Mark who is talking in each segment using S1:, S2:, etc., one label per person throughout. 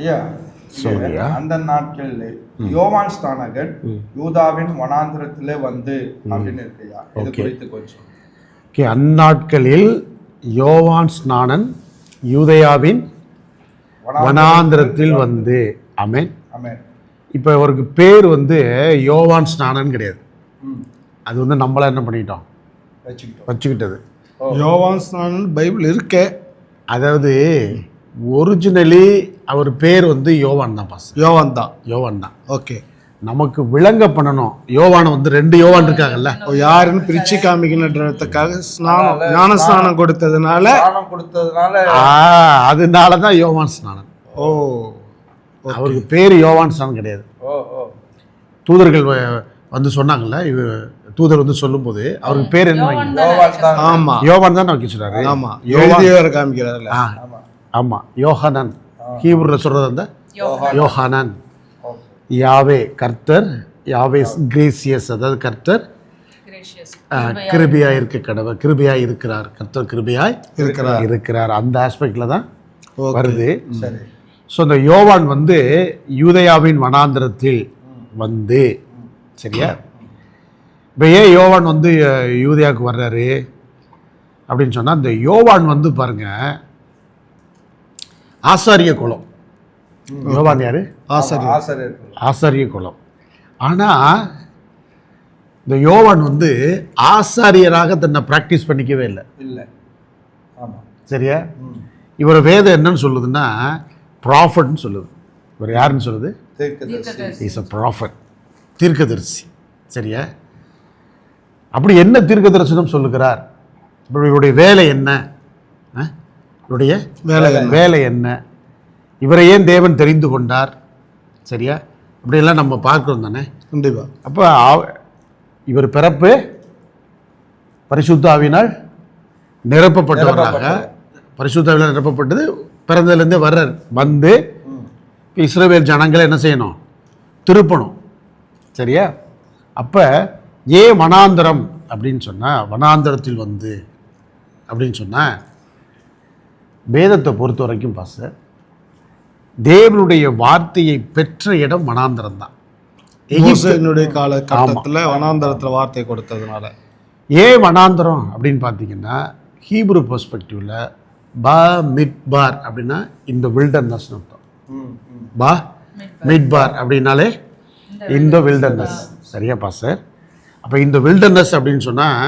S1: ஐயா
S2: சொல்லுங்கய்யா.
S1: அந்த நாட்களில் யோவான் ஸ்நானகர் யூதாவின் வனாந்திரத்திலே வந்து அப்படின்னு இருக்குயா. இது குறித்து கொஞ்சம்.
S2: ஓகே, அந்நாட்களில் யோவான் ஸ்நானன் யூதேயாவின் வனாந்திரத்தில் வந்து. ஆமென்.
S1: ஆமென்.
S2: இப்போ அவருக்கு பேர் வந்து யோவான் ஸ்நானன் கிடையாது. அது வந்து நம்மள என்ன பண்ணிட்டோம், வச்சுக்கிட்டது.
S3: யோவான் ஸ்நானன் பைபிள் இருக்கே.
S2: அதாவது ஒரிஜினலி அவர் பேர் வந்து யோவான் தான் பாஸ். யோவான் தான்.
S3: ஓகே,
S2: நமக்கு விளங்க பண்ணணும். யோவான் வந்து 2 யோவான் இருக்காங்கல்ல,
S3: யாருன்னு பிரிச்சு காமிக்கணுன்றதுக்காக ஞான ஸ்நானம் கொடுத்ததுனால
S2: அதனால தான் யோவான் ஸ்நானன்.
S3: ஓ,
S2: அவருக்கு பேர் யோவான் ஸ்நானன் கிடையாது. தூதர்கள் வந்து சொன்னாங்கல்ல, தூதர் வந்து சொல்லும்போது அவருக்கு பேர் என்ன?
S3: ஆமா,
S2: யோவான் தான் வைக்க சொல்றாரு.
S3: ஆமா, எழுதியவர் காமிக்கிறார்ல.
S2: ஆமா, யோஹானன். ஹீப்ருல சொல்றது அந்த யோஹானன். யாவே கர்த்தர், யாவே கிரேசியஸ், அதாவது கர்த்தர் கிருபையாய் இருக்க கடவுள், கிருபையாய் இருக்கிறார், கர்த்தர் கிருபையாய் இருக்கிறார். அந்த ஆஸ்பெக்ட்ல தான் வருது. ஸோ இந்த யோவான் வந்து யூதேயாவின் வனாந்திரத்தில் வந்து, சரியா? இப்போ ஏன் யோவான் வந்து யூதேயாவுக்கு வர்றாரு அப்படின்னு சொன்னால், இந்த யோவான் வந்து பாருங்க ஆசாரிய குலம். யோவான் யாரு? ஆசாரிய குலம். ஆனால் இந்த யோவான் வந்து ஆசாரியராக தன்னை ப்ராக்டிஸ் பண்ணிக்கவே இல்லை. சரியா? இவர் வேதம் என்னன்னு சொல்லுதுன்னா ப்ராஃபட்னு சொல்லுது. இவர் யாருன்னு சொல்லுது? இஸ் அ ப்ராஃபட், தீர்க்கதரிசி. சரியா? அப்படி என்ன தீர்க்க தரிசனம் சொல்லுகிறார்? இவருடைய வேலை என்ன? இவருடைய வேலை என்ன? இவரை ஏன் தேவன் தெரிந்து கொண்டார்? சரியா? அப்படியெல்லாம் நம்ம பார்க்கிறோம் தானே.
S3: கண்டிப்பாக.
S2: அப்போ இவர் பிறப்பு பரிசுத்த ஆவியினால் நிரப்பப்பட்டவராக, பரிசுத்த ஆவியினால் நிரப்பப்பட்டது பிறந்ததுலேருந்தே வர்றார். வந்து இஸ்ரவேல் ஜனங்களை என்ன செய்யணும்? திருப்பணும். சரியா? அப்போ ஏன் வனாந்தரம் அப்படின்னு சொன்னால், வனாந்தரத்தில் வந்து அப்படின்னு சொன்னால், வேதத்தை பொறுத்த வரைக்கும் பாஸ்டர், தேவனுடைய வார்த்தையை பெற்ற இடம் வனாந்தரம் தான்.
S3: எகிப்தினுடைய காலகட்டத்தில் வனாந்தரத்தில் வார்த்தை கொடுத்ததுனால.
S2: ஏன் வனாந்தரம் அப்படின்னு பார்த்தீங்கன்னா, ஹீப்ரு பெர்ஸ்பெக்டிவ்ல பா மிட்பார் அப்படின்னா இந்த வில்டர்னஸ் அர்த்தம். பா மிட்பார் அப்படின்னாலே இந்த வில்டர்னஸ். சரியா பாஸ்டர்? அப்போ இந்த வில்டர்னஸ் அப்படின்னு சொன்னால்,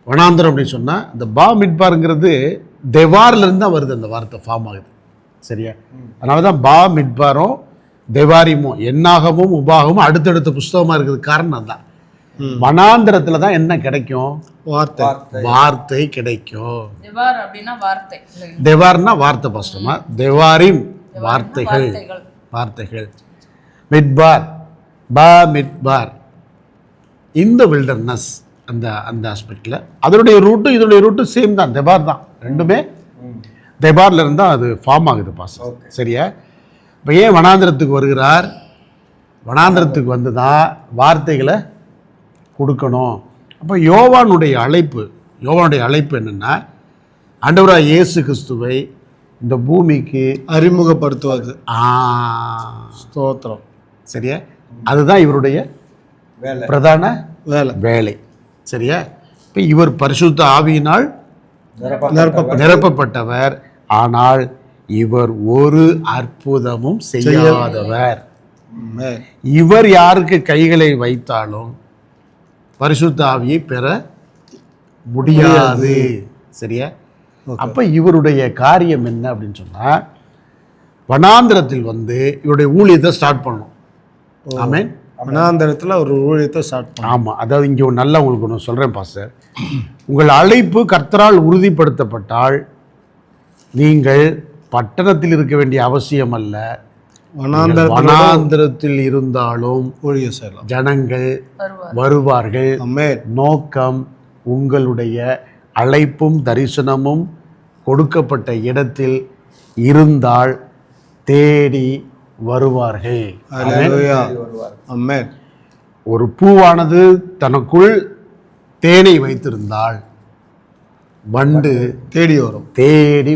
S2: வனாந்தரம் அப்படின்னு சொன்னால், இந்த பா மிட்பாருங்கிறது தெவார்லேருந்து தான் வருது. அந்த வார்த்தை ஃபார்ம் ஆகுது. சரியா? அதனால தான் பா மிட்பாரும் தெவாரிமும் என்னாகமும் உபாகமும் அடுத்தடுத்த புஸ்தகமாக இருக்குது. காரணம் தான் வனாந்திரத்தில் தான் என்ன கிடைக்கும்? வார்த்தை கிடைக்கும். தெவார்னா வார்த்தை பாஸ்டமா, தெவாரிம் வார்த்தைகள். மிட்பார், பா மிட்பார், இந்த வில்டர்னஸ். அந்த ஆஸ்பெக்டில் அதனுடைய ரூட்டும் இதனுடைய ரூட்டும் சேம் தான், தெபார் தான். ரெண்டுமே தெபார்ல இருந்தால் அது ஃபார்ம் ஆகுது பாஸ்டர். சரியா? இப்போ ஏன் வனாந்திரத்துக்கு வருகிறார்? வனாந்திரத்துக்கு வந்து தான் வார்த்தைகளை கொடுக்கணும். அப்போ யோவானுடைய அழைப்பு என்னென்னா, ஆண்டவராகிய இயேசு கிறிஸ்துவை இந்த பூமிக்கு
S3: அறிமுகப்படுத்துவது. ஸ்தோத்திரம்.
S2: சரியா? அதுதான் இவருடைய பிரதான வேலை. சரியா? இப்போ இவர் பரிசுத்த ஆவியினால் நிரப்பப்பட்டவர். ஆனால் இவர் ஒரு அற்புதமும் செய்யாதவர். இவர் யாருக்கு கைகளை வைத்தாலும் பரிசுத்த ஆவியை பெற முடியாது. சரியா? அப்ப இவருடைய காரியம் என்ன அப்படின்னு சொன்னா, வனாந்திரத்தில் வந்து இவருடைய ஊழியத்தை ஸ்டார்ட் பண்ணணும். ஆமென்.
S3: வனாந்திரத்தில் ஒரு ஊழியத்தை ஸ்டார்ட் பண்ணணும்.
S2: ஆமாம். அதாவது இங்கே நல்லா உங்களுக்கு ஒன்று சொல்கிறேன் பாஸ்டர். உங்கள் அழைப்பு கர்த்தரால் உறுதிப்படுத்தப்பட்டால் நீங்கள் பட்டணத்தில் இருக்க வேண்டிய அவசியம் அல்ல. வனாந்திரத்தில் இருந்தாலும் ஜனங்கள் வருவார்கள். நோக்கம் உங்களுடைய அழைப்பும் தரிசனமும் கொடுக்கப்பட்ட இடத்தில் இருந்தால் தேடி வருவார்கள். ஒரு பூவானது தனக்குள் தேனை வைத்திருந்தால் வண்டு தேடி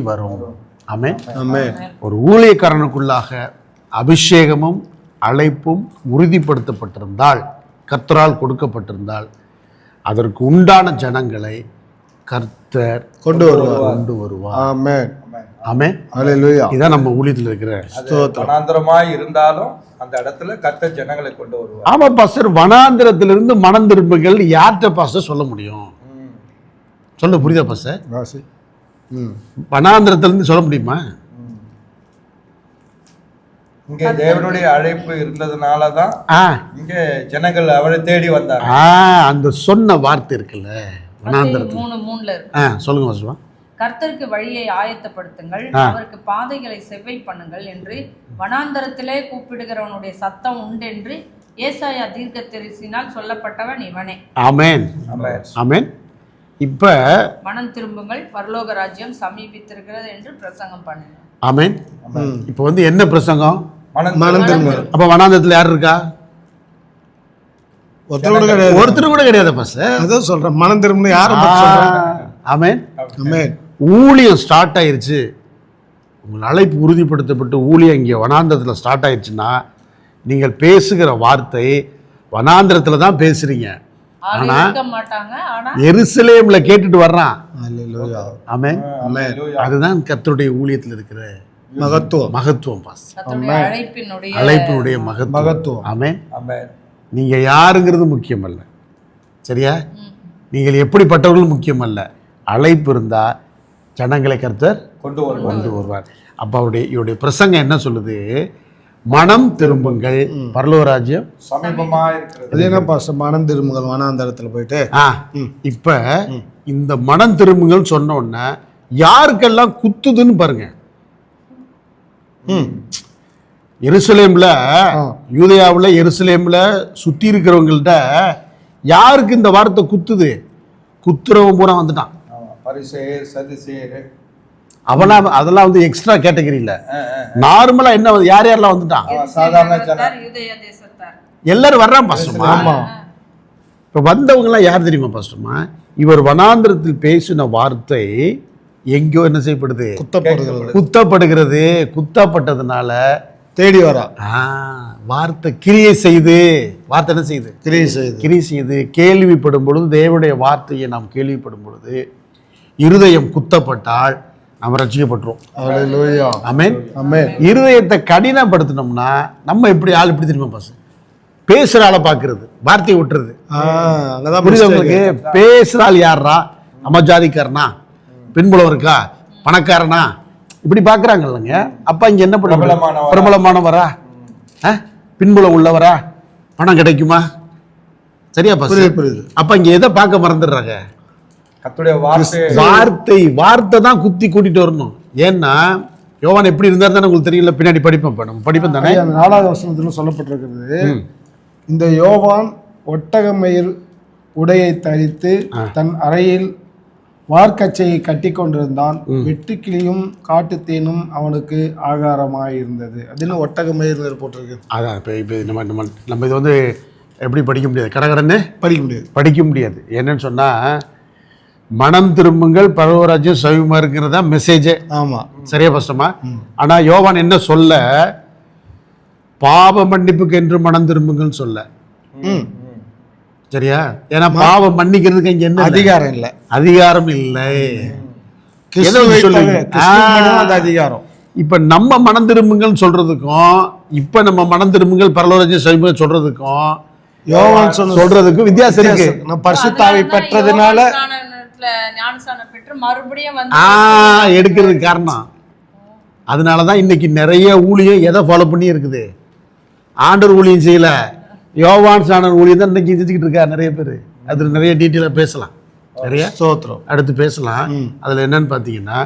S2: வரும். ஆமென்.
S3: ஆமென்.
S2: ஒரு ஊழியக்காரனுக்குள்ளாக அபிஷேகமும் அழைப்பும் உறுதிப்படுத்தப்பட்டிருந்தால், கர்த்தரால் கொடுக்கப்பட்டிருந்தால், அதற்கு உண்டான ஜனங்களை கர்த்தர்
S3: கொண்டு வருவார்.
S2: கொண்டு வருவார்.
S3: ஆமென்.
S2: ஆமென்.
S3: ஹல்லேலூயா.
S2: இதான் நம்ம ஊழியத்தில் இருக்கிற
S1: வனாந்தரமாய் இருந்தாலும் அந்த இடத்துல கர்த்தர் ஜனங்களை கொண்டு வருவார்.
S2: ஆமா பாஸ்டர், வனாந்திரத்திலிருந்து மனம் திரும்புங்கள் யார்கிட்ட பாஸ்டர் சொல்ல முடியும்? சொல்ல புரியுதா பாஸ்டர்?
S3: வாசி.
S2: வனாந்திரத்திலிருந்து சொல்ல முடியுமா?
S1: இங்கே தேவனுடைய அழைப்பு இருந்ததுனாலதான் இங்க ஜனங்கள் அவரை தேடி வந்தார்.
S2: அந்த சொன்ன வார்த்தை இருக்குல்ல வனாந்திரத்தில்.
S4: 3:3 இருக்கு.
S2: சொல்லுங்க பாஸ்டர்.
S4: கர்த்தருக்கு வழியை ஆயத்தப்படுத்துங்கள், அவருக்கு பாதைகளை செவ்வை பண்ணுங்கள் என்று வனாந்தரத்திலே கூப்பிடுகிறவனுடைய சத்தம் உண்டென்று ஏசாயா தீர்க்கதரிசியினால் சொல்லப்பட்டவன் இவனே.
S2: ஆமென். ஆமென். இப்ப
S4: மனம் திரும்புங்கள், பரலோக ராஜ்யம் சமீபித்திருக்கிறது என்று பிரசங்கம் பண்ணுங்க.
S2: ஆமென். இப்ப என்ன பிரசங்கம்?
S3: மனம் திரும்புங்கள்.
S2: அப்ப வனாந்தரத்துல யார் இருக்கா? ஒருத்தர் கூட கிடையாது பாஸ்டர்.
S3: அதான் சொல்றேன், மனம் திரும்பணும் யாரும் சொல்றாங்க.
S2: ஆமென்.
S3: ஆமென்.
S2: ஊழியம் ஸ்டார்ட் ஆயிருச்சு, உங்கள் அழைப்பு உறுதிப்படுத்தப்பட்டு ஊழியம் இங்கே வனாந்திரத்தில் ஸ்டார்ட் ஆயிடுச்சுன்னா நீங்கள் பேசுகிற வார்த்தை வனாந்திரத்தில் தான் பேசுறீங்க. ஆனா எருசலேம்ல கேட்டுட்டு வர்றான்.
S3: ஹல்லேலூயா.
S2: ஆமென். அதுதான் கர்த்தருடைய ஊழியத்தில் இருக்கிற மகத்துவம் அழைப்பினுடைய மகத்துவம். ஆமென். நீங்க யாருங்கிறது முக்கியம் அல்ல, சரியா? நீங்கள் எப்படிப்பட்டவர்கள் முக்கியம் அல்ல. அழைப்பு இருந்தா ஜனங்களை கர்த்தர் கொண்டு வருவார். அப்ப இவருடைய பிரசங்கம் என்ன சொல்லுது? மனம் திரும்புங்கள், பரலோக ராஜ்யம்
S1: சமீபமா இருக்கிறது.
S3: அது என்ன பாஸ்டர் மனம் திரும்புங்கள் வனாந்தரத்துல போயிட்டு?
S2: இப்ப இந்த மனம் திரும்புங்கள் சொன்ன உடனே யாருக்கெல்லாம் குத்துதுன்னு பாருங்க. எருசலேம்ல, யூதேயாவுல, எருசலேம்ல சுத்தி இருக்கிறவங்கள்ட்ட யாருக்கு இந்த வார்த்தை குத்துது? குத்துறவன் பூரா வந்துட்டான்.
S1: பரிசேயர், சதுசேயர்,
S2: அவனா அதெல்லாம் எக்ஸ்ட்ரா கேட்டகரி இல்ல. நார்மலா என்ன யார் யாரெல்லாம் வந்துட்டான்?
S1: சாதாரண ஜனம்,
S2: எல்லாரும் வர்றான் பாஸ்டர்மா. இப்ப வந்தவங்க எல்லாம் யார் தெரியுமா பாஸ்டர்மா? இவர் வனாந்திரத்தில் பேசின வார்த்தை எங்கேயோ என்ன செய்யப்படுது? குத்தப்படுகிறது. குத்தப்பட்டதுனால தேடி வரா. வார்த்தை கிரியை செய்து, வார்த்தை என்ன செய்யுது? கிரியை செய்து. கேள்விப்படும் பொழுது, தேவனுடைய வார்த்தையை நாம் கேள்விப்படும் பொழுது இருதயம் குத்தப்பட்டால் நம்ம ரட்சிக்கப்பட்டுரும். ஆமென். இருதயத்தை கடினப்படுத்தினோம்னா நம்ம எப்படி ஆள் இப்படி தெரியுமா பாஸ்? பேசுற ஆளை பாக்குறது, வார்த்தையை விட்டுறது. புரியுது உங்களுக்கு? பேசுற ஆள் யாரா? நம்ம ஜாதிக்காரனா, பின்புலம் இருக்கா, பணக்காரனா, இப்படி பாக்குறாங்க இல்லைங்க. அப்ப இங்க என்ன பண்ண? பிரபலமானவரா, பின்புலம் உள்ளவரா, பணம் கிடைக்குமா? சரியா பாஸ்? அப்ப இங்க எதை பார்க்க மறந்துடுறாங்க? வார்த்தை தான் குத்தி கூட்டிட்டு வரணும். ஏன்னா யோவான் எப்படி இருந்தார் தானே உங்களுக்கு தெரியல. பின்னாடி படிப்போம் தானே.
S3: 4வது வசனத்துல சொல்லப்பட்டிருக்கிறது, இந்த யோவான் ஒட்டகமயிர் உடையை தரித்து தன் அறையில் வார்க்கச்சையை கட்டி கொண்டிருந்தான். வெட்டுக்கிளியும் காட்டுத்தேனும் அவனுக்கு ஆகாரமாயிருந்தது. அதுன்னு ஒட்டகமயிர் போட்டிருக்கு.
S2: அதான் இப்போ நம்ம இது எப்படி படிக்க முடியாது? கடகடன்னு படிக்க முடியாது. என்னன்னு சொன்னா, மனம் திரும்புங்கள், பரலோக ராஜ்யம் சமீபமா இருக்கிறதா மெசேஜே.
S3: ஆமா,
S2: சரியா கஷ்டமா? ஆனா யோவான் என்ன சொல்ல? பாவ மன்னிப்புக்கு என்று மனம் திரும்புங்கள் சொல்ல. சரியா? ஏன்னா பாவம் மன்னிக்கிறதுக்கு இங்க என்ன அதிகாரம் இல்லை.
S3: அதிகாரம்.
S2: இப்ப நம்ம மனம் திரும்புங்கள் சொல்றதுக்கும், இப்ப நம்ம மனம் திரும்புங்கள் பரலோக ராஜ்யம் சமீபமா சொல்றதுக்கும் யோவான் சொல்றதுக்கும் வித்தியாசம் இருக்கு.
S3: நான் பரிசுத்தாவி பெற்றதுனால
S2: எடுக்கிறதுக்கு காரணம். அதனாலதான் இன்னைக்கு நிறைய ஊழியம் எதை ஃபாலோ பண்ணி இருக்குது? ஆண்டவர் ஊழியம் செய்யல, யோவான் சாணர் ஊழியம் தான் இன்னைக்கு செஞ்சுக்கிட்டு இருக்காரு நிறைய பேர். அதுல நிறைய டீட்டெயிலா பேசலாம், நிறைய ஸ்தோத்திரம் அடுத்து பேசலாம். அதுல என்னன்னு பாத்தீங்கன்னா,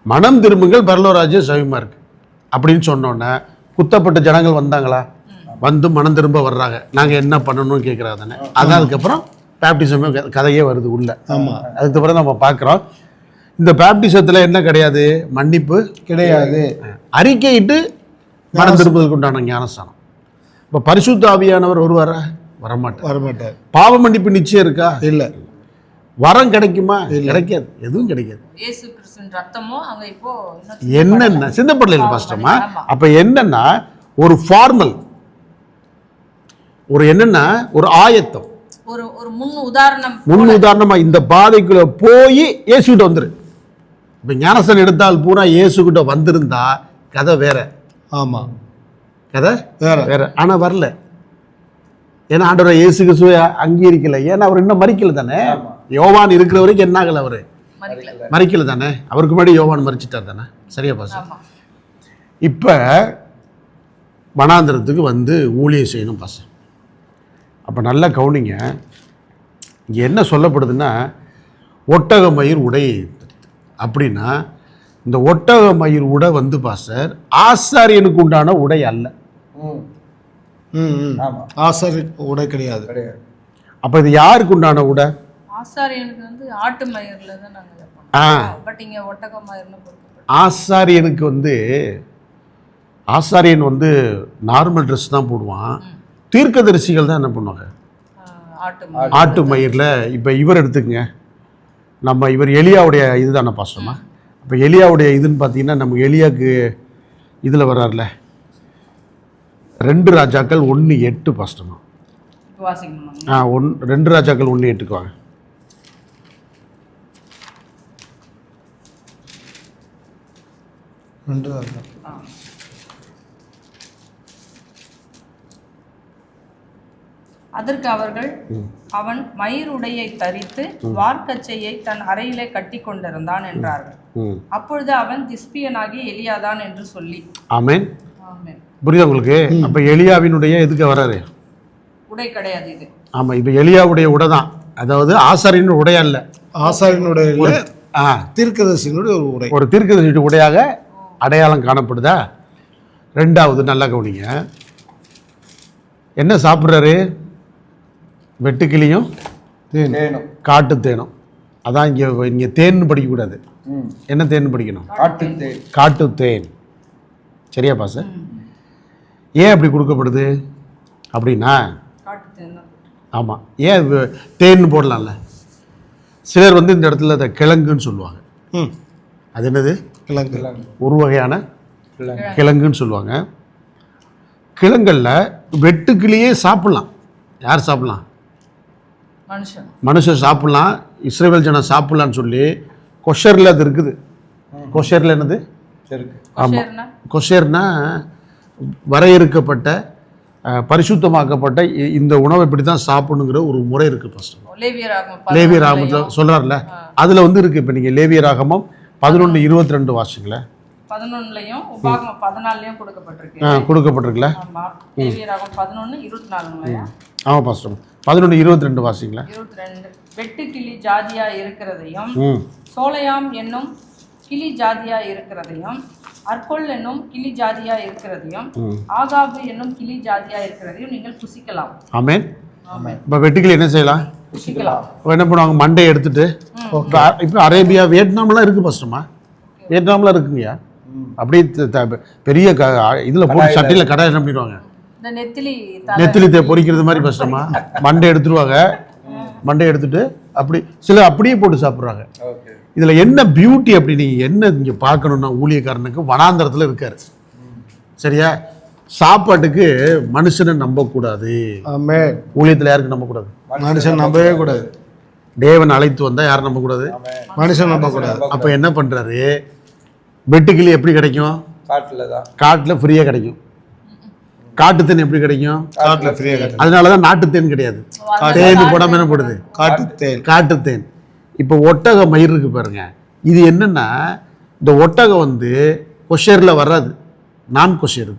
S2: மனம் திரும்புங்கள் பரலோக ராஜ்யம் சமீபமா இருக்கு அப்படின்னு சொன்னோன்னே குத்தப்பட்ட ஜனங்கள் வந்தாங்களா? வந்து மனம் திரும்ப வர்றாங்க. நாங்க என்ன பண்ணணும்னு கேட்கறாங்க தானே. அதான் அதுக்கப்புறம் பேப்டிசம் கதையே வருது உள்ள. அதுக்கப்புறம் நம்ம பார்க்குறோம், இந்த பேப்டிசத்தில் என்ன கிடையாது? மன்னிப்பு கிடையாது. அறிக்கையிட்டு மனம் திரும்புதலுக்கு உண்டான ஞானஸ்தானம். இப்போ பரிசுத்த ஆவியானவர் வருவாரா? வரமாட்டார். பாவ மன்னிப்பு நிச்சயம் இருக்கா? இல்லை. வரம் கிடைக்குமா? கிடைக்காது. எதுவும் கிடைக்காது.
S4: கிறிஸ்துவின் ரத்தமும் அங்க இப்போ
S2: என்னென்ன சிந்தப்படல பாஸ்டர்மா.
S4: ஆமா.
S2: அப்ப என்னன்னா ஒரு ஃபார்மல், ஒரு என்னன்னா ஒரு ஆயத்தம்,
S4: ஒரு ஒரு
S2: முன் உதாரணமா இந்த பாதைக்குள்ள போய் இயேசுகிட்ட வந்துரு. இப்ப ஞானஸ்தானம் எடுத்தால் பூரா இயேசுகிட்ட வந்திருந்தா கதை வேற.
S3: ஆமா,
S2: கதை
S3: வேற
S2: வேற. ஆனா வரல, ஏன்னா ஆண்டவரை இயேசு கிறிஸ்துவை அங்கீகரிக்கல. ஏன்னா அவர் இன்னும் மரிக்கல தானே. யோவான் இருக்கிற வரைக்கும் என்ன ஆகல, அவரு மரிக்கல தானே. அவருக்கு முன்னாடி யோவான் மரிச்சிட்டார் தானே. சரியா பாஸ். இப்ப வனாந்திரத்துக்கு வந்து ஊழியம் செய்யணும் பாஸ். அப்ப நல்லா கவனிங்க, இங்க என்ன சொல்லப்படுதுன்னா ஒட்டக மயிர் உடை அப்படின்னா, இந்த ஒட்டக மயிர் உடை வந்து பாஸ்டர் ஆசாரியனுக்கு உண்டான உடை அல்ல.
S3: ஆசாரி உடை கிடையாது.
S2: அப்ப இது யாருக்கு உண்டான உடை?
S4: ஆசாரியனுக்கு வந்து ஆட்டு மயிர்ல தான் நாங்க வைப்போம். பட் இங்க ஒட்டக மயிர்னு கொடுக்கப்படும்.
S2: ஆசாரியனுக்கு வந்து ஆசாரியன் வந்து நார்மல் ட்ரெஸ் தான் போடுவான். தீர்க்கதரிசிகள் தான் என்ன பண்ணுவாங்க? ஆட்டு மயிரில். இப்போ இவர் எடுத்துக்கங்க, நம்ம இவர் எலியாவுடைய இதுதானே பாசமா. இப்போ எலியாவுடைய இதுன்னு பார்த்தீங்கன்னா, நம்ம எலியாவுக்கு இதில் வர்றார்ல 2 ராஜாக்கள் 1:8 பாஸ்டமா. 2 ராஜாக்கள் 1:8 வாங்க.
S4: அதற்கு அவர்கள், அவன் மயிருடையை தரித்து வார்க்கச்சையை தன் அறையிலே கட்டி கொண்டிருந்தான் என்றார்கள். அப்பொழுது அவன் திஸ்பியனாகி எலியாதான் என்று சொல்லி.
S2: ஆமென். புரியுதா உங்களுக்கு? அப்ப எலியாவினுடைய எதுக்கு வராரு?
S4: உடை கிடையாது இது.
S2: ஆமா, இப்ப எலியாவுடைய உடை தான். அதாவது ஆசாரியனுடைய உடை அல்ல,
S3: ஆசாரியனுடைய தீர்க்கதரிசியினுடைய ஒரு உடை,
S2: ஒரு தீர்க்கதரிசி உடையாக அடையாளம் காணப்படுதா? 2வது நல்லா கவனிங்க, என்ன சாப்பிட்றாரு? வெட்டுக்கிளியும் காட்டு தேனும். அதான் இங்கே தேன் படிக்கக்கூடாது. என்ன தேன் படிக்கணும்? காட்டு தேன். சரியா பாச? ஏன் அப்படி கொடுக்கப்படுது அப்படின்னா, ஆமாம், ஏன் தேன் போடலாம்ல? சிலர் வந்து இந்த இடத்துல அதை கிழங்குன்னு சொல்லுவாங்க. அது என்னது? கிழங்கு. ஒரு வகையான கிழங்குன்னு சொல்லுவாங்க. கிழங்கல்ல வெட்டுக்கிளியே சாப்பிடலாம். யார் சாப்பிடலாம்? மனுஷன் சாப்பிடலாம். இஸ்ரவேல் ஜனம் சாப்பிடலான்னு சொல்லி கொஷரில் அது இருக்குது. கொஷரில் என்னது? ஆமாம், கொஷர்னா வரையறுக்கப்பட்ட பரிசுத்தமாக்கப்பட்ட இந்த உணவை இப்படி தான் சாப்பிடணுங்கிற ஒரு முறை இருக்குது. ஃபர்ஸ்ட் லேவியராகமத்தில் சொல்கிறார்ல, அதில் வந்து இருக்குது. இப்போ நீங்கள் லேவியராகமம் 11:22 வாசிங்களேன்.
S4: 11லையும் உபாகமம் 14லையும் கொடுக்கப்பட்டிருக்கு.
S2: கொடுக்கப்பட்டிருக்குல்ல.
S4: ஆமா, லேவியராகமம் 11:24.
S2: ஆமாம் பாஸ்டர், 11:22 வாசிங்களேன்.
S4: 22 வெட்டுக்கிளி ஜாதியா இருக்கிறதையும் சோலையாம் என்னும் கிளி ஜாதியா இருக்கிறதையும் அர்கொல் என்னும் கிளி ஜாதியா இருக்கிறதையும் ஆகாபு என்னும் கிளி ஜாதியா இருக்கிறதையும் நீங்கள் புசிக்கலாம்.
S2: ஆமென். இப்போ வெட்டுக்கிளி என்ன செய்யலாம்?
S4: புசிக்கலாம்.
S2: என்ன பண்ணுவாங்க? மண்டையை எடுத்துட்டு, இப்போ அரேபியா வியட்நாம்லாம் இருக்குது பாஸ்டர்மா. வியட்நாம்லாம் இருக்குங்கய்யா. அப்படியே பெரிய இதில் போட்டு சட்டையில் கடை என்ன பண்ணிடுவாங்க?
S4: இந்த
S2: நெத்திலி பொரிக்கிறது மாதிரி பாஸ்டர்மா. மண்டை எடுத்துருவாங்க. மண்டை எடுத்துட்டு அப்படி சில அப்படியே போட்டு சாப்பிட்றாங்க. இதில் என்ன பியூட்டி அப்படி நீங்கள் என்ன இங்கே பார்க்கணுன்னா, ஊழியக்காரனுக்கு வனாந்தரத்தில் இருக்காரு. சரியா? சாப்பாட்டுக்கு மனுஷனை நம்பக்கூடாது. ஊழியத்தில் யாருக்கு நம்பக்கூடாது?
S3: மனுஷன் நம்பவே கூடாது.
S2: தேவன் அழைத்து வந்தால் யாரும் நம்பக்கூடாது?
S3: மனுஷன் நம்பக்கூடாது.
S2: அப்போ என்ன பண்ணுறாரு? வெட்டுக்கிளி எப்படி கிடைக்கும்? காட்டில் ஃப்ரீயாக கிடைக்கும். காட்டுத்தேன் எப்படி கிடைக்கும்?
S3: காட்டில் ஃப்ரீயாக கிடைக்கும்.
S2: அதனால தான் நாட்டுத்தேன் கிடையாது. தேன் போடாமல் என்ன போடுது? காட்டுத்தேன். இப்போ ஒட்டக மயிர் இருக்கு பாருங்க. இது என்னன்னா, இந்த ஒட்டகம் வந்து கொஷரில் வராது, நான் கொஷர்.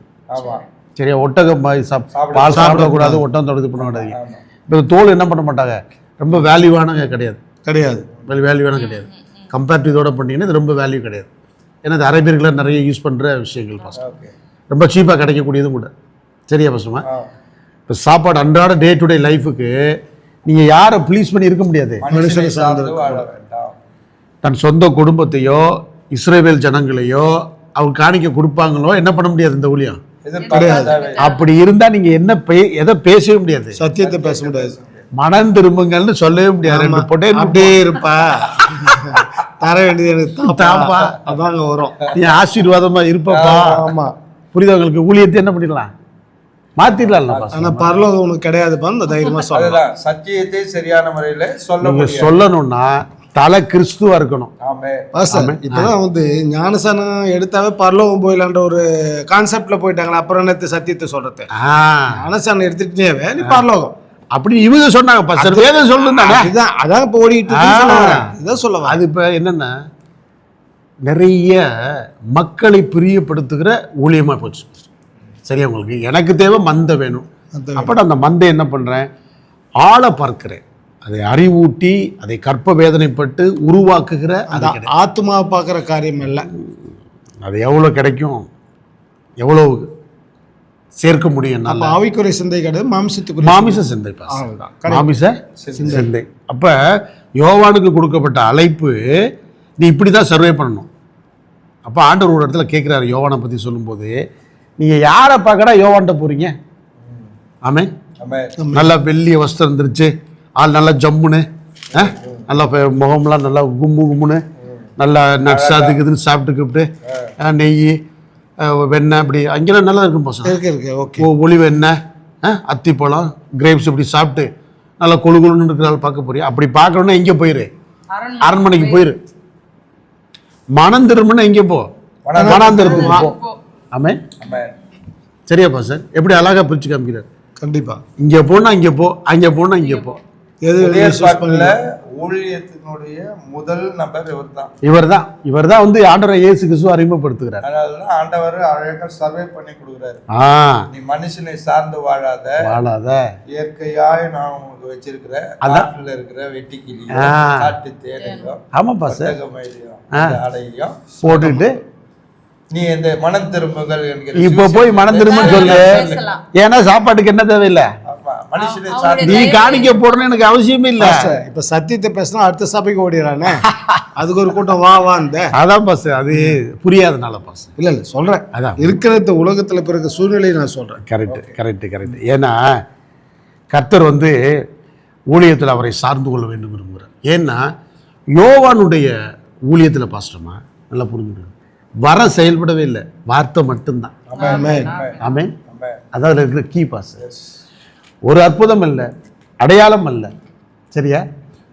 S2: சரியா? ஒட்டக பால் சாப்பிடக்கூடாது, ஒட்டகம் தொடர்ந்து பண்ணக்கூடாது. இப்போ தோல் என்ன பண்ண மாட்டாங்க? ரொம்ப வேல்யூவான கிடையாது. வேல்யூவான கிடையாது. கம்பேரிட்டிவ் இதோட பண்ணிங்கன்னா இது ரொம்ப வேல்யூ கிடையாது. ஏன்னா இது அரேபியர்களை நிறைய யூஸ் பண்ணுற விஷயங்கள் பாஸ்டர். ரொம்ப சீப்பாக கிடைக்கக்கூடியதும் கூட. சரியா பாஸ்டர்மா? இப்போ சாப்பாடு அன்றாட டே டு டே லைஃபுக்கு நீங்கள் யாரை ப்ளீஸ் பண்ணி இருக்க முடியாது. தன் சொந்த குடும்பத்தையோ இஸ்ரவேல் ஜனங்களையோ அவங்க காணிக்க கொடுப்பாங்களோ என்ன பண்ண முடியாது இந்த ஊழியம். அப்படி இருந்தால் நீங்கள் என்ன எதை பேசவே முடியாது.
S3: சத்தியத்தை பேச முடியாது.
S2: மனம் திரும்புங்கள்னு சொல்லவே முடியாது. 2 போட்டே இருப்பா
S3: தர வேண்டியது எனக்கு தாப்பா அதாங்க வரும்.
S2: நீ ஆசீர்வாதமா இருப்பப்பா.
S3: ஆமா,
S2: புரியுதா உங்களுக்கு? ஊழியத்தை என்ன பண்ணிடலாம், மாத்திடலாம்ல பாஸ்டர்.
S3: ஆனா பரலோகம் உனக்கு கிடையாதுப்பா, அந்த தைரியமா சொல்லலாம்.
S1: அதுதான் சத்தியத்தை சரியான முறையில சொல்ல
S2: நீங்க
S1: முடியும்.
S2: சொல்லணும்னா தலை கிறிஸ்துவா இருக்கணும்.
S1: ஆமென்.
S3: பாஸ்டர் இப்பதான் வந்து ஞானசானம் எடுத்தாவே பரலோகம் போயிடலான்ற ஒரு கான்செப்ட்ல போயிட்டாங்களா, அப்புறம் என்னத்து சத்தியத்தை சொல்றது? ஞானசானம் எடுத்துட்டேவே நீ பரலோகம்
S2: அப்படி இவங்க சொன்னாங்க பாஸ்டர். வேதம் சொல்லுந்தாங்க.
S3: இதுதான் அதான் இப்ப ஓடிட்டு இருக்குன்னு இதான் சொல்லுவா.
S2: அது இப்ப என்னன்னா நிறைய மக்களை பிரியப்படுத்துகிற ஊழியமா போச்சு. சரியா உங்களுக்கு? எனக்கு தேவை மந்தை வேணும். அப்ப அந்த மந்தை என்ன பண்றேன், ஆளை பார்க்கிறேன், அதை அறிவூட்டி அதை கற்ப வேதனைப்பட்டு உருவாக்குகிற
S3: ஆத்மாவை பார்க்குற காரியம் இல்லை.
S2: அது எவ்வளோ கிடைக்கும், எவ்வளோ சேர்க்க முடியும்.
S3: அப்ப ஆவிக்குறை சிந்தை கிடையாது, மாமிசத்துக்கு
S2: மாமிச சிந்தை. மாமிச சிந்தை. அப்ப யோவானுக்கு கொடுக்கப்பட்ட அழைப்பு நீ இப்படிதான் சர்வே பண்ணணும். அப்ப ஆண்டவர் ஒரு இடத்துல கேட்கிறாரு யோவானை பத்தி சொல்லும்போது, நீங்க யாரை பார்க்கடா யோவான்ட்ட போறீங்க? ஆமென். நல்லா வெள்ளிய வஸ்திரம் இருந்துருச்சு, ஆள் நல்லா ஜம்முன்னு, நல்லா முகம்லாம் நல்லா கும்மு கும்முன்னு, நல்லா நட்ஸ் அதுக்கு இதுன்னு சாப்பிட்டு நெய் வெண்ணெய் அப்படி அங்கெல்லாம் நல்லா இருக்கும் பசங்க. ஒளிவு எண்ணெய், அத்திப்பழம், கிரேப்ஸ் இப்படி சாப்பிட்டு நல்லா கொழு கொழுன்னு இருக்கிறாள் பார்க்க போறியா? அப்படி பார்க்கணுன்னா எங்கே போயிரு, அரண்மனைக்கு போயிரு. மனம் திரும்பினா எங்கே போ, மனாந்திரத்துக்கு போ. ஆமே, சரியா பாஸ்டர்? எப்படி அழகா பிரிச்சு காமிக்கிறார்.
S3: கண்டிப்பா
S2: இங்கே போனா இங்கே போ, அங்கே போனா இங்கே போ.
S1: ஊழியத்தினுடைய முதல் நபர்
S2: இவர் தான் வந்து ஆண்டவரை இயேசு கிறிஸ்துவை அறிமுகப்படுத்துகிறார்.
S1: அதனாலதான் ஆண்டவர் அழகா சர்வே பண்ணி கொடுக்குறாரு. நீ மனுஷனை சார்ந்து வாழாத, இயற்கையாய் நான் உங்களுக்கு வச்சிருக்கிற காட்டுல இருக்கிற வெட்டிக்கிளி, காட்டு தேனையும்,
S2: ஆமா பாஸ்டர்,
S1: அடையும்
S2: போட்டுட்டு
S1: நீ இந்த மனம் திரும்புங்கள் என்கிற
S2: இப்ப போய் மனம் திரும்புன்னு சொல்லு. ஏன்னா சாப்பாட்டுக்கு என்ன தேவையில்லை, நீ காணிக்க போடணும் எனக்கு அவசியமே இல்ல.
S3: இப்ப சத்தியத்தை பேசினா அடுத்த சபைக்கு ஓடிறானே, அதுக்கு ஒரு கூட்டம் வா வான்னு.
S2: அதான் பாஸ், அது புரியாதனால பாஸ்.
S3: இல்ல சொல்றேன், அதான் இருக்கிற உலகத்துல பிறகு சூழ்நிலையை நான் சொல்றேன்.
S2: கரெக்ட். ஏன்னா கர்த்தர் வந்து ஊழியத்தில் அவரை சார்ந்து கொள்ள வேண்டும் விரும்புகிறார். ஏன்னா யோவானுடைய ஊழியத்தில் பாஸ்டமா நல்லா புரிஞ்சுக்கணும், வர செயல்படவே இல்லை, வார்த்தை மட்டும்தான். ஆமென். அதான் இருக்கிற கீ பாஸ். ஒரு அற்புதம் இல்லை, அடையாளம் அல்ல, சரியா?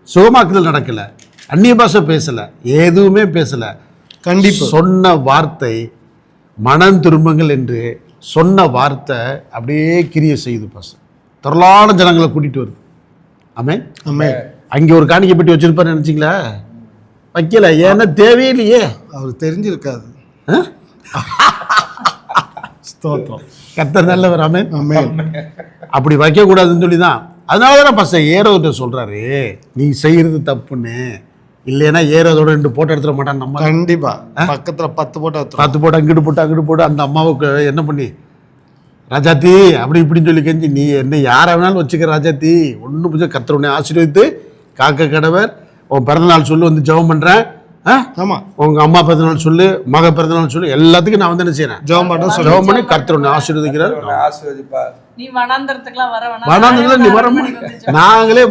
S2: சுகமாக்குதல் நடக்கல, அந்நிய பாஷை பேசல, எதுவுமே பேசல. கண்டிப்பா சொன்ன வார்த்தை மனம் திரும்புங்கள் என்று சொன்ன வார்த்தை அப்படியே கிரிய செய்து பாஸ் திரளான ஜனங்களை கூட்டிட்டு வருது. ஆமென். அங்கே ஒரு காணிக்கை பெட்டி வச்சிருப்பாரு நினைச்சிங்களா? வைக்கல, ஏன்னா தேவையில்லையே,
S3: அவருக்கு தெரிஞ்சிருக்காது.
S2: கர்த்தர் நல்லவர். ஆமென். அப்படி வைக்க கூடாதுன்னு சொல்லிதான். அதனாலதான் பச ஏரோத சொல்றாரு, நீ செய்யறது தப்புன்னு. இல்லைன்னா ஏரோதோட 2 போட்டோ எடுத்துட மாட்டான் நம்ம. கண்டிப்பா பக்கத்துல 10 போட்டோ அங்கிட்டு போட்டு அந்த அம்மாவுக்கு என்ன பண்ணி, ராஜாத்தி அப்படி இப்படின்னு சொல்லி கெஞ்சி, நீ என்ன யாரை வேணாலும் வச்சுக்க ராஜாத்தி, ஒன்றும் புரிஞ்ச கர்த்தர் உன்னை ஆசீர்வதித்து காக்க கடவர், உன் பிறந்தநாள் சொல்லு வந்து ஜெபம் பண்றேன். ஆமா, உங்க அம்மா பிறந்தநாள் சொல்லு, மக பிறந்தநாள் சொல்லு, எல்லாத்துக்கும் நான் வந்து என்ன செய்யறேன், ஜெபம் பண்ணி கர்த்தர் உன்னை ஆசீர்வதிக்கிறார்.
S4: நீ வனாந்தரத்துக்குலாம் வர வேணாம்,
S2: வனாந்தரத்துல நீ வர, நாங்களே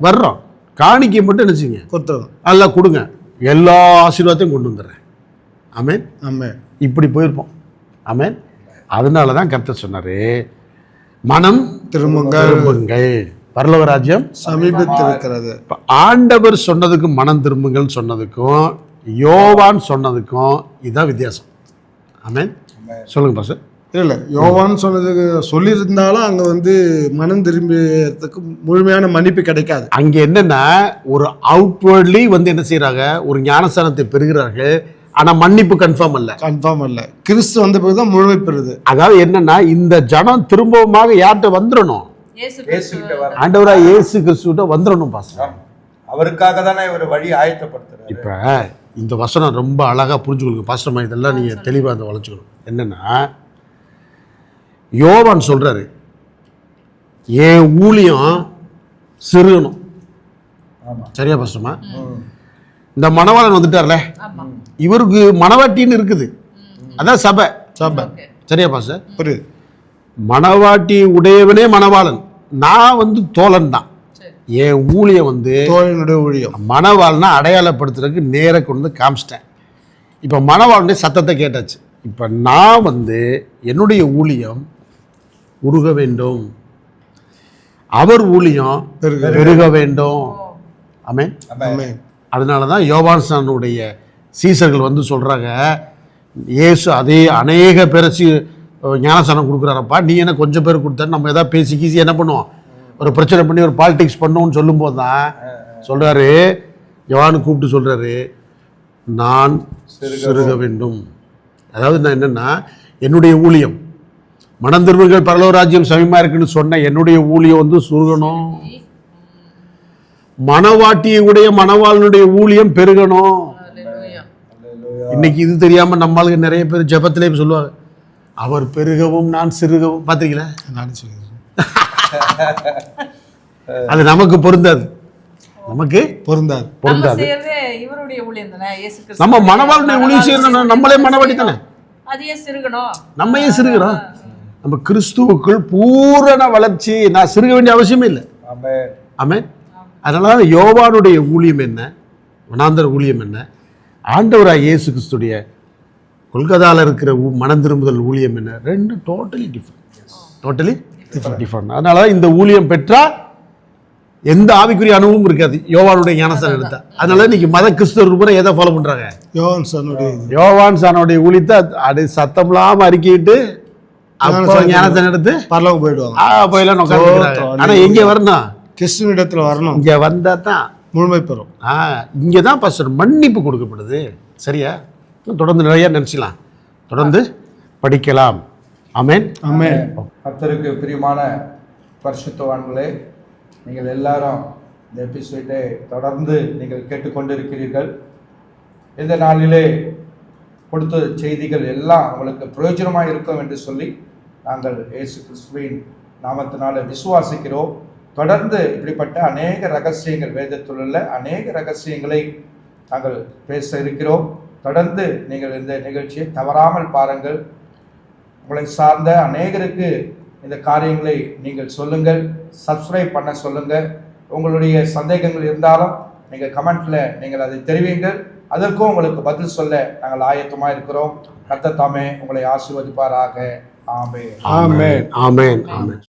S2: வர்றோம். காணிக்கை மட்டும் நினைச்சிங்க எல்லாம் கொடுங்க, எல்லா ஆசீர்வாதத்தையும் கொண்டு வந்துடுறேன். ஆமென். இப்படி போயிருப்போம். ஆமென். அதனாலதான் கர்த்தர் சொன்னாரு, மனம் திரும்புங்கள், பரலோக ராஜ்யம் சமீபத்தில் இருக்கிறது. ஆண்டவர் சொன்னதுக்கும் மனம் திரும்புங்கள் சொன்னதுக்கும் யோவான் சொன்னதுக்கும் இதான் வித்தியாசம். ஆமென். சொல்லுங்க பாஸ்டர்.
S3: இல்லை, யோவான் சொன்னதுக்கு சொல்லியிருந்தாலும் அங்கே வந்து மனம் திரும்பியதுக்கு முழுமையான மன்னிப்பு கிடைக்காது.
S2: அங்கே என்னன்னா, ஒரு அவுட்வர்ட்லி வந்து என்ன செய்யறாங்க, ஒரு ஞானஸ்தானத்தை பெறுகிறார்கள், ஆனா மன்னிப்பு கன்ஃபார்ம் அல்ல.
S3: கிறிஸ்து வந்த பிறகுதான் முழுமை பெறுது.
S2: அதாவது என்னன்னா, இந்த ஜனம் திரும்பவுமாக யார்கிட்ட வந்துடணும், ஆண்டவராக இயேசு கிறிஸ்துவிட்ட வந்துடணும் பாஸ்டர்.
S1: அவருக்காக தானே இவர் வழி ஆயத்தப்படுத்துறாரு.
S2: இப்ப இந்த வசனம் ரொம்ப அழகா புரிஞ்சுக்கொள்ளுங்க பாஸ்டர், இதெல்லாம் நீங்க தெளிவா அந்த வளைச்சுக்கணும். என்னன்னா, யோவான் சொல்றாரு, என் ஊழியம் சிறுகணும். சரியா பாஸ்டர்மா? இந்த மணவாளன் வந்துட்டார்ல, இவருக்கு மணவாட்டின்னு இருக்குது, அதான் சபை. சரியா பாஸ்டர்? புரியுது. மணவாட்டி உடையவனே மணவாளன், நான் வந்து தோழன் தான். என் ஊழியம் வந்து
S3: தோழனுடைய ஊழியம்.
S2: மணவாள்னா அடையாளப்படுத்துறதுக்கு நேராக கொண்டு வந்து காமிச்சிட்டேன். இப்போ மணவாளுடைய சத்தத்தை கேட்டாச்சு. இப்போ நான் வந்து என்னுடைய ஊழியம் உருக வேண்டும், அவர் ஊழியம் பெருக வேண்டும். ஆமென்.
S3: ஆமென்.
S2: அதனால தான் யோவான்சானுடைய சீசர்கள் வந்து சொல்கிறாங்க, இயேசு அதே அநேக பேரை ஞானசானம் கொடுக்குறாரப்பா, நீ என்ன கொஞ்சம் பேர் கொடுத்தா நம்ம எதாவது பேசி கீசி என்ன பண்ணுவோம், ஒரு பிரச்சனை பண்ணி ஒரு பாலிடிக்ஸ் பண்ணுவோம்னு சொல்லும்போது தான் சொல்கிறாரு, யோவானு கூப்பிட்டு சொல்கிறாரு, நான் சிறுக வேண்டும். அதாவது நான் என்னென்னா, என்னுடைய ஊழியம் மனந்திருவர்கள் பரலோக ராஜ்யம் சமயமாக இருக்குன்னு சொன்ன என்னுடைய ஊழியம் வந்து சுருகணும், மணவாட்டியுடைய மணவாளனுடைய ஊழியம் பெருகணும். இன்னைக்கு இது தெரியாம நம்மளுக்கு நிறைய பேர் ஜெபத்திலே சொல்லுவாங்க, அவர் பெருகவும் நான் சிறுகவும். பாத்தீங்களா, அது நமக்கு பொருந்தாது, நமக்கு பொருந்தாது. நம்ம மணவாளனுடைய ஊழியம் செய்யணும், நம்மளே மணவாட்டி தானே, நம்ம ஏன் சிறுகிறோம்? நம்ம கிறிஸ்துவுக்குள் பூரண வளர்ச்சி, நான் சிறுக வேண்டிய அவசியமே இல்லை. ஆமென். அதனால யோவானுடைய ஊழியம் என்ன, வனாந்தர ஊழியம் என்ன, ஆண்டவராக இயேசு கிறிஸ்துடைய கொல்கத்தாவில் இருக்கிற மனம் திரும்புதல் ஊழியம் என்ன, ரெண்டு டோட்டலி டிஃப்ரெண்ட். அதனால இந்த ஊழியம் பெற்றால் எந்த ஆவிக்குரிய அனுபவமும் இருக்காது யோவானுடைய ஞானஸ்தானம் எடுத்தா. அதனால இன்னைக்கு மத கிறிஸ்தவர்கள் கூட எதை ஃபாலோ பண்றாங்க, யோவான்சானுடைய ஊழியத்தை அது சத்தம் இல்லாம அறிக்கிட்டு ஞானஸ்தானம் எடுத்து
S3: பரலோகம் போயிடுவாங்க.
S2: போயெல்லாம் உட்கார்ந்து. ஆனா எங்க வரணும்,
S3: கிறிஸ்துவிடத்துல வரணும்.
S2: இங்க வந்தா தான்
S3: முழுமை பெறும்.
S2: இங்கே தான் பாஸ்டர் மன்னிப்பு கொடுக்கப்படுது. சரியா? தொடர்ந்து நிறைய நினச்சிக்கலாம், தொடர்ந்து படிக்கலாம். ஆமென்.
S3: ஆமென்.
S1: கர்த்தருக்கு பிரியமான பரிசுத்தவான்களே, நீங்கள் எல்லாரும் இந்த எபிசோடை தொடர்ந்து நீங்கள் கேட்டுக்கொண்டிருக்கிறீர்கள். இந்த நாளிலே கொடுத்த செய்திகள் எல்லாம் உங்களுக்கு பிரயோஜனமாக இருக்கும் என்று சொல்லி நாங்கள் இயேசு கிறிஸ்துவின் நாமத்தினால விசுவாசிக்கிறோம். தொடர்ந்து இப்படிப்பட்ட அநேக ரகசியங்கள், வேதத்தில் உள்ள அநேக ரகசியங்களை நாங்கள் பேச இருக்கிறோம். தொடர்ந்து நீங்கள் இந்த நிகழ்ச்சியை தவறாமல் பாருங்கள். உங்களை சார்ந்த அநேகருக்கு இந்த காரியங்களை நீங்கள் சொல்லுங்கள், சப்ஸ்கிரைப் பண்ண சொல்லுங்கள். உங்களுடைய சந்தேகங்கள் இருந்தாலும் நீங்கள் கமெண்ட்ல நீங்கள் அதை தெரிவிங்கள். அதற்கும் உங்களுக்கு பதில் சொல்ல நாங்கள் ஆயத்தமாக இருக்கிறோம். கர்த்தர் தாமே உங்களை ஆசீர்வதிப்பாராக. ஆமென்.
S2: ஆமென். ஆமென். ஆமென்.